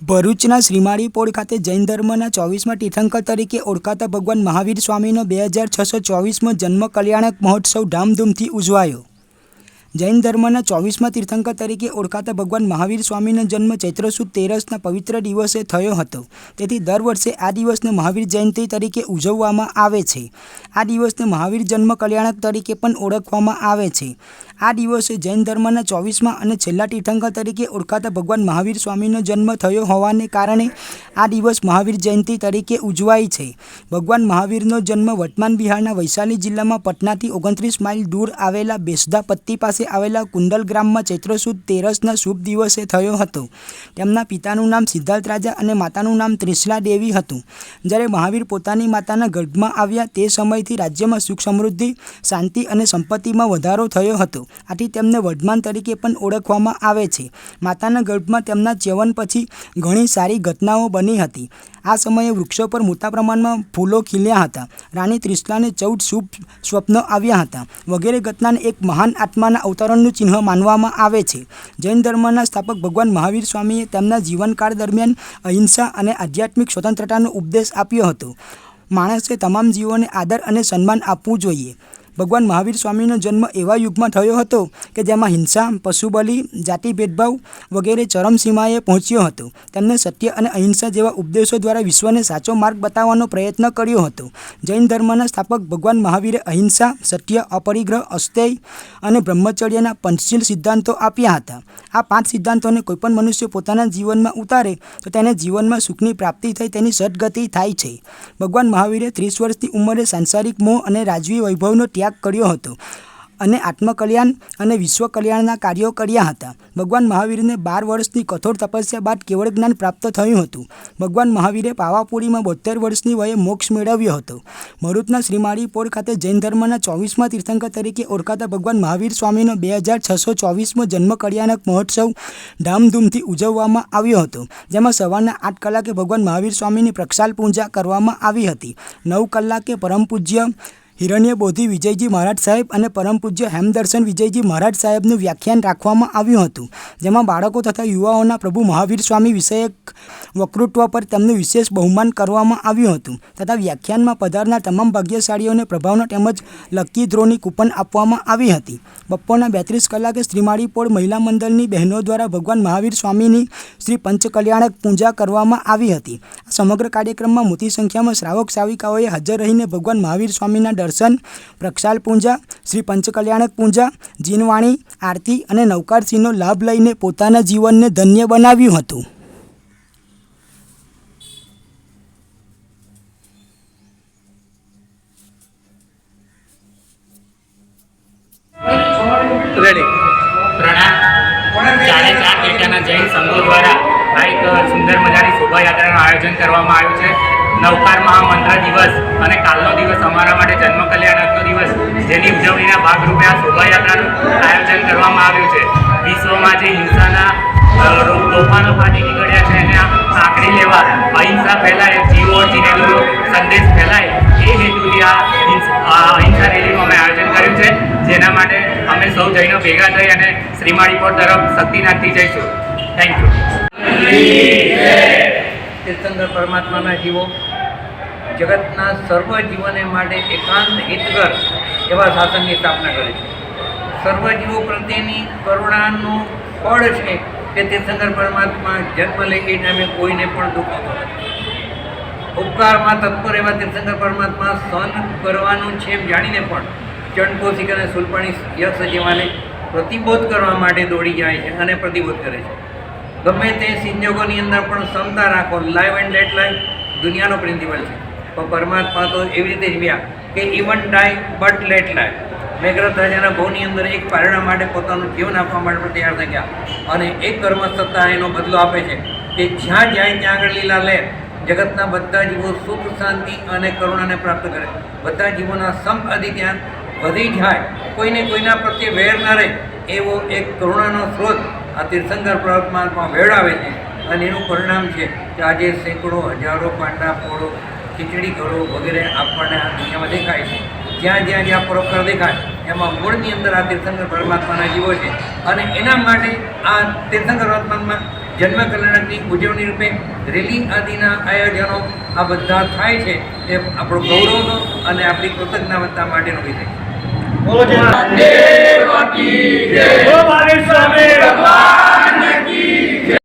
ભરૂચના શ્રીમાળી પોળ ખાતે જૈન ધર્મના 24મા તીર્થંકર તરીકે ઓળખાતા ભગવાન મહાવીર સ્વામીનો 2624મો જન્મ કલ્યાણક મહોત્સવ ધામધૂમથી ઉજવાયો। જૈન ધર્મના 24મા તીર્થંકર તરીકે ઓળખાતા ભગવાન મહાવીર સ્વામીનો જન્મ ચૈત્ર સુદ 13ના પવિત્ર દિવસે થયો હતો। તેથી દર વર્ષે આ દિવસને મહાવીર જયંતિ તરીકે ઉજવવામાં આવે છે। આ દિવસને મહાવીર જન્મ કલ્યાણક તરીકે પણ ઓળખવામાં આવે છે। આ દિવસે જૈન ધર્મના 24મા અને છેલ્લા તીર્થંકર તરીકે ઓળખાતા ભગવાન મહાવીર સ્વામીનો જન્મ થયો હોવાને કારણે આ દિવસ મહાવીર જયંતિ તરીકે ઉજવાય છે। ભગવાન મહાવીરનો જન્મ વર્તમાન બિહારના વૈશાલી જિલ્લામાં પટનાથી 29 માઇલ દૂર આવેલા બેસદા પત્તી પાસે આવેલા કુંડલ ગ્રામમાં ચૈત્ર સુદ 13ના શુભ દિવસે થયો હતો। તેમના પિતાનું નામ સિદ્ધાર્થ રાજા અને માતાનું નામ ત્રિશલા દેવી હતું। જ્યારે મહાવીર પોતાની માતાના ગર્ભમાં આવ્યા તે સમયથી રાજ્યમાં સુખ સમૃદ્ધિ, શાંતિ અને સંપત્તિમાં વધારો થયો હતો। આથી તેમને વર્ધમાન તરીકે પણ ઓળખવામાં આવે છે। માતાના ગર્ભમાં તેમના ચ્યવન પછી ઘણી સારી ઘટનાઓ બની હતી। આ સમયે વૃક્ષો પર મોટા પ્રમાણમાં ફૂલો ખીલ્યા હતા। રાણી ત્રિશલાને 14 શુભ સ્વપ્નો આવ્યા હતા વગેરે ઘટનાને એક મહાન આત્માના અવતરણનું ચિહ્ન માનવામાં આવે છે। જૈન ધર્મના સ્થાપક ભગવાન મહાવીર સ્વામીએ તેમના જીવનકાળ દરમિયાન અહિંસા અને આધ્યાત્મિક સ્વતંત્રતાનો ઉપદેશ આપ્યો હતો। માણસે તમામ જીવોને આદર અને સન્માન આપવું જોઈએ। ભગવાન મહાવીર સ્વામીનો જન્મ એવા યુગમાં થયો હતો કે જેમાં હિંસા, પશુબલિ, જાતિ ભેદભાવ વગેરે ચરમસીમાએ પહોંચ્યો હતો। તેમણે સત્ય અને અહિંસા જેવા ઉપદેશો દ્વારા વિશ્વને સાચો માર્ગ બતાવવાનો પ્રયત્ન કર્યો હતો। જૈન ધર્મના સ્થાપક ભગવાન મહાવીરે અહિંસા, સત્ય, અપરિગ્રહ, અસ્તેય અને બ્રહ્મચર્યના પંચશીલ સિદ્ધાંતો આપ્યા હતા। આ 5 સિદ્ધાંતોને કોઈપણ મનુષ્ય પોતાના જીવનમાં ઉતારે તો તેને જીવનમાં સુખની પ્રાપ્તિ થઈ તેની સદગતિ થાય છે। ભગવાન મહાવીરે 30 વર્ષની ઉંમરે સાંસારિક મોહ અને રાજવી વૈભવનો ત્યાગ કર્યો હતો અને આત્મકલ્યાણ અને વિશ્વ કલ્યાણના કાર્યો કર્યા હતા। ભગવાન મહાવીરને 12 વર્ષની કઠોર તપસ્યા બાદ કેવળ જ્ઞાન પ્રાપ્ત થયું હતું। ભગવાન મહાવીરે પાવાપુરીમાં 72 વર્ષની વયે મોક્ષ મેળવ્યો હતો। ભરૂચના શ્રીમાળી પોળ ખાતે જૈન ધર્મના 24મા તીર્થંકર તરીકે ઓળખાતા ભગવાન મહાવીર સ્વામીનો 2624મો જન્મ કલ્યાણક મહોત્સવ ધામધૂમથી ઉજવવામાં આવ્યો હતો। જેમાં સવારના 8 કલાકે ભગવાન મહાવીર સ્વામીની પ્રક્ષાલ પૂજા કરવામાં આવી હતી। 9 કલાકે પરમ પૂજ્ય હિરણ્ય બોધિ વિજયજી મહારાજ સાહેબ અને પરમ પૂજ્ય હેમદર્શન વિજયજી મહારાજ સાહેબનું વ્યાખ્યાન રાખવામાં આવ્યું હતું। જેમાં બાળકો તથા યુવાઓના પ્રભુ મહાવીર સ્વામી વિષયક વક્તૃત્વ પર તેમનું વિશેષ બહુમાન કરવામાં આવ્યું હતું તથા વ્યાખ્યાનમાં પધારનાર તમામ ભાગ્યશાળીઓને પ્રભાવનો તેમજ લકી ડ્રોની કૂપન આપવામાં આવી હતી। બપોરના 32 કલાકે શ્રીમાળી પોળ મહિલા મંડળની બહેનો દ્વારા ભગવાન મહાવીર સ્વામીની શ્રી પંચકલ્યાણક પૂજા કરવામાં આવી હતી। આ સમગ્ર કાર્યક્રમમાં મોટી સંખ્યામાં શ્રાવક શ્રાવિકાઓએ હાજર રહીને ભગવાન મહાવીર સ્વામીના દર્શન, પ્રક્ષાલ પૂજા, શ્રી પંચકલ્યાણક પૂજા, જીનવાણી, આરતી અને નવકારસિંહનો લાભ લઈને પોતાના જીવનને ધન્ય બનાવ્યું હતું। પ્રણામ। 4 ટેકાના જૈન સંઘો દ્વારા આ એક સુંદર મજાની શોભાયાત્રાનું આયોજન કરવામાં આવ્યું છે। નવકાર મહામંત્ર દિવસ અને કાલનો દિવસ અમારા માટે જન્મ કલ્યાણકનો દિવસ, જેની ઉજવણીના ભાગરૂપે આ શોભાયાત્રાનું આયોજન કરવામાં આવ્યું છે। વિશ્વમાં જે હિંસાના તોફાનો ફાટી નીકળ્યા છે એને આંકડી લેવા, અહિંસા ફેલાય, જીવો જીનેલો સંદેશ ફેલાય એ હેતુથી આ અહિંસા રેલીનું અમે આયોજન કર્યું છે। જેના માટે અમે સૌ જૈનો ભેગા થઈ અને શ્રીમાળી પોળ તરફ શક્તિનાથથી જઈશું। Thank you. તીર્થંકર પરમાત્માના જીવો જગતના સર્વ જીવોને માટે એકાંત હિતકર એવા શાસનની સ્થાપના કરે છે। સર્વ જીવો પ્રત્યેની કરુણાનું ફળ છે કે તીર્થંકર પરમાત્મા જન્મ લે એ ટાઈમે કોઈને પણ દુઃખ આપતો ઉપકારમાં તત્પર એવા તીર્થંકર પરમાત્મા સહન કરવાનું છે એમ જાણીને પણ ચંડકોશિક અને સુલપાણી યક્ષ જેવાને પ્રતિબોધ કરવા માટે દોડી જાય છે અને પ્રતિબોધ કરે છે। ગમે તે સંજોગોની અંદર પણ ક્ષમતા રાખો, લાઈવ એન્ડ લેટ લાઈવ દુનિયાનો પ્રિન્સિપલ છે। પણ પરમાત્મા તો એવી રીતે જ વ્યા કે even die but let live. Megharath રાજાના ભવની અંદર એક પારણા માટે પોતાનું જીવન આપવા માટે પણ તૈયાર થઈ ગયા અને એક કર્મ સત્તા એનો બદલો આપે છે કે જ્યાં જાય ત્યાં આગળ લીલા લે જગતના બધા જીવો સુખ, શાંતિ અને કરુણાને પ્રાપ્ત કરે। બધા જીવોના સંપત્તિ ત્યાં વધી જાય, કોઈને કોઈના પ્રત્યે વેર ન રહે એવો એક કરુણાનો સ્ત્રોત આ તીર્થંકર પરમાત્મા વેળાવે છે અને એનું પરિણામ છે કે આજે સેંકડો હજારો પાંડા પોળો, ખીચડી ઘરો વગેરે આપણને આ દુનિયામાં દેખાય છે। જ્યાં પરોપકાર દેખાય એમાં મૂળની અંદર આ તીર્થંકર પરમાત્માના જીવો છે અને એના માટે આ તીર્થંકર પરમાત્મા જન્મ કલ્યાણકની ઉજવણી રૂપે રેલી આદિના આયોજનો આ બધા થાય છે એ આપણો ગૌરવનો અને આપણી કૃતજ્ઞતા માટેનો વિષય છે.